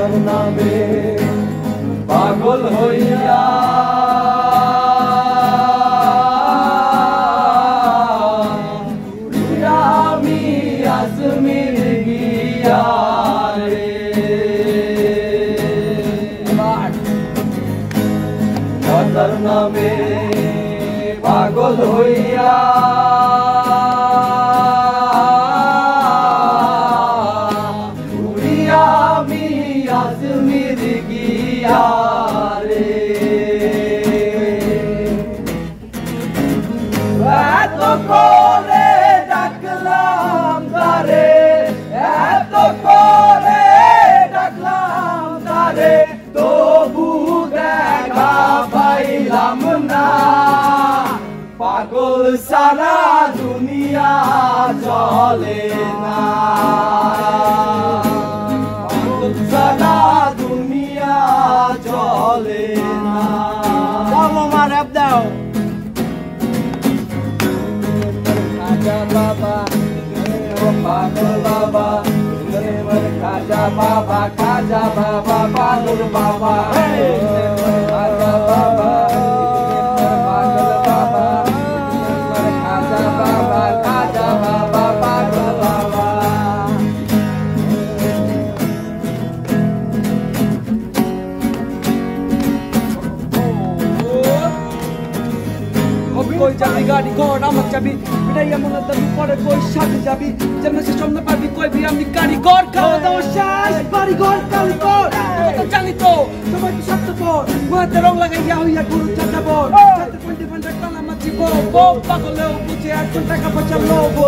তোর নামে পাগল হইয়া আমি আজমির গিয়া রে তোর নামে পাগল হইয়া আমি আজমির গিয়া রে এত করে ডাকলাম তারে এত করে ডাকলাম তারে তবু দেখা পাইলাম না পাগল সারা দুনিয়া চলে না সারা দুনিয়া চলে না মামা র‍্যাপ দাও খাজা বাবা পাগল বাবা খাজা বাবা পাগল বাবা খাজা বাবা পাগল বাবা খাজা বাবা পাগল বাবা কই যাবি গাড়ি ঘর আমার যাবি এটাই এমন দাবি পরে কই সাথে যাবি যেমন সে সামনে পাবি কইবি আমি গাড়ি ঘর খাওয়া দাওয়া শেষ বাড়ি ঘর কালি ঘর কত জানি তো তোমার কি সত্য পর মাতে রং লাগাইয়া হইয়া গুরু চাচা বল চাচা পন্ডি পন্ডি কালা মাছি বো পাগলেও বুঝে এখন টাকা পয়সা লোভ